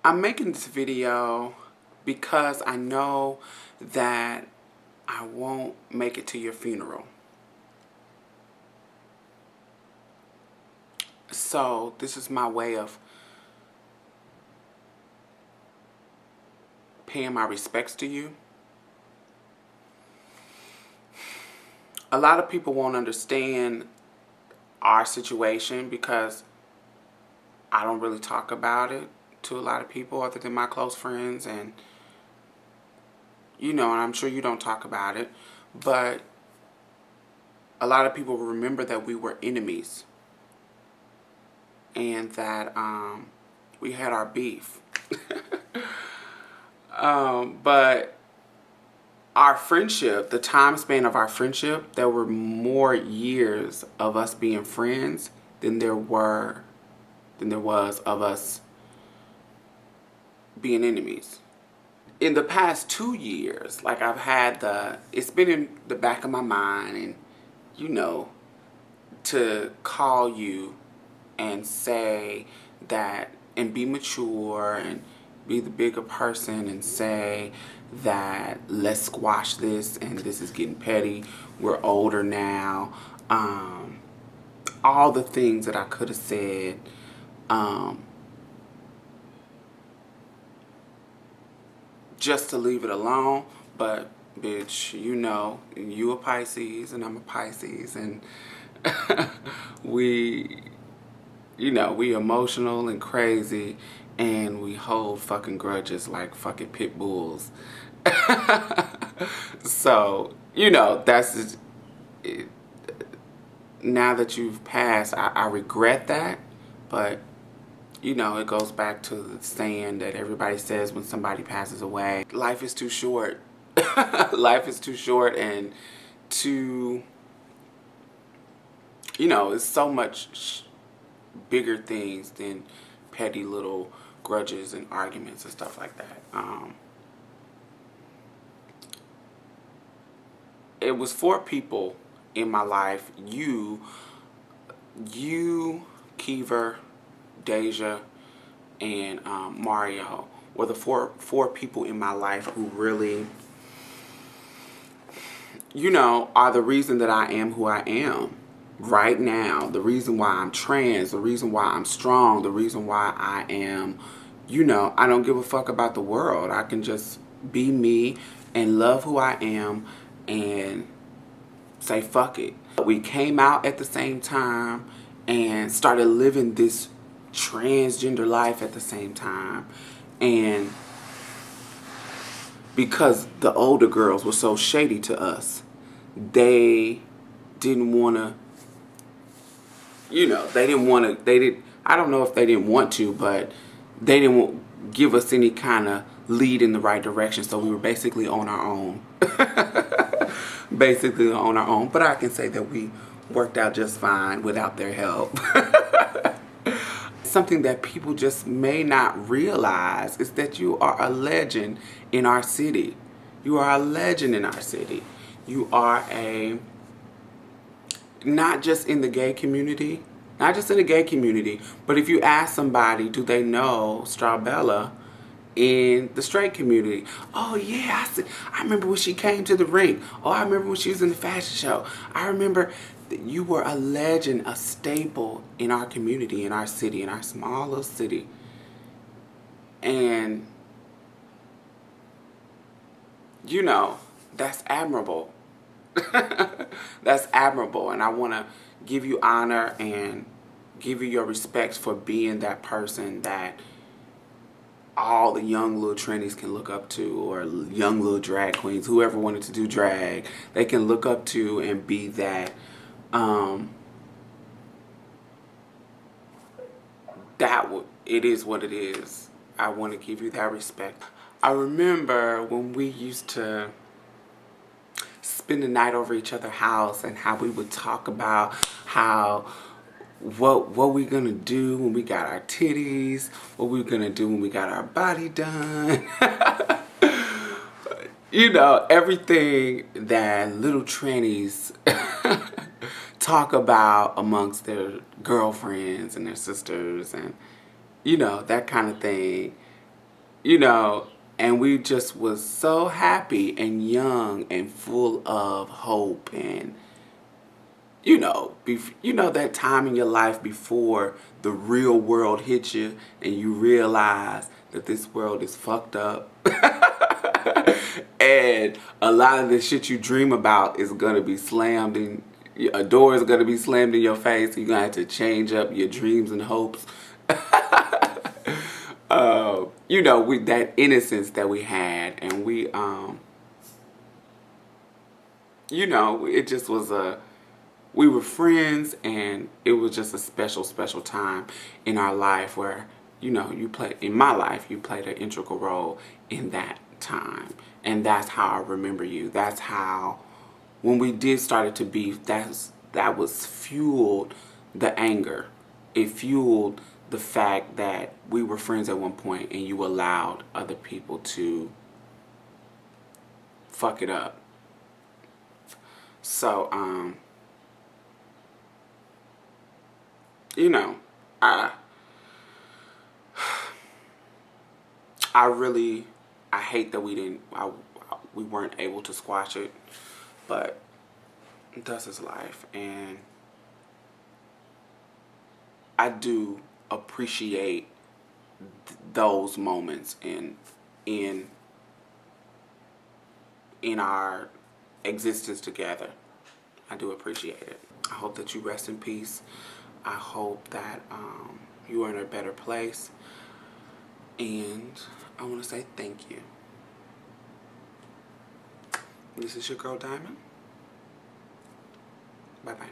I'm making this video because I know that I won't make it to your funeral. So this is my way of paying my respects to you. A lot of people won't understand our situation because I don't really talk about it to a lot of people other than my close friends, and and I'm sure you don't talk about it, but a lot of people remember that we were enemies and that we had our beef. But our friendship, the time span of our friendship, there were more years of us being friends than there was of us being enemies. In the past 2 years, like it's been in the back of my mind, and to call you and say that, and be mature and be the bigger person and say that let's squash this and this is getting petty. We're older now. All the things that I could have said. Just to leave it alone, but bitch, you a Pisces and I'm a Pisces, and we emotional and crazy, and we hold fucking grudges like fucking pit bulls. So, that's it. Now that you've passed, I regret that, but it goes back to the saying that everybody says when somebody passes away, life is too short. Life is too short, and it's so much bigger things than petty little grudges and arguments and stuff like that. It was 4 people in my life. You, Kiever, Deja, and Mario were the four people in my life who really, are the reason that I am who I am right now. The reason why I'm trans, the reason why I'm strong, the reason why I am, I don't give a fuck about the world. I can just be me and love who I am and say fuck it. We came out at the same time and started living this transgender life at the same time, and because the older girls were so shady to us, they didn't want to, I don't know if they didn't want to, but they didn't give us any kind of lead in the right direction, so we were basically on our own. Basically on our own, but I can say that we worked out just fine without their help. Something that people just may not realize is that you are a legend in our city. You are a legend in our city. You are not just in the gay community, but if you ask somebody, do they know Strawbella in the straight community? Oh yeah, I remember when she came to the ring. Oh, I remember when she was in the fashion show. I remember that you were a legend, a staple in our community, in our city, in our small little city. And that's admirable. That's admirable, and I want to give you honor and give you your respect for being that person that all the young little trannies can look up to, or young little drag queens, whoever wanted to do drag, they can look up to and be that. It is what it is. I want to give you that respect. I remember when we used to spend the night over each other's house, and how we would talk about what we gonna do when we got our titties, what we gonna do when we got our body done. Everything that little trannies talk about amongst their girlfriends and their sisters, and that kind of thing. you know, and we just was so happy and young and full of hope and, you know that time in your life before the real world hits you and you realize that this world is fucked up. And a lot of the shit you dream about is gonna be slammed in, a door is gonna be slammed in your face. You're gonna have to change up your dreams and hopes. With that innocence that we had, and it just was we were friends, and it was just a special, special time in our life where, in my life, you played an integral role in that time. And that's how I remember you. That's how, when we did started to beef, that was fueled the anger. It fueled the fact that we were friends at one point and you allowed other people to fuck it up. So, I really, I hate that we weren't able to squash it, but thus is life. And I do appreciate those moments in our existence together. I do appreciate it. I hope that you rest in peace. I hope that you are in a better place. And I want to say thank you. This is your girl Diamond. Bye-bye.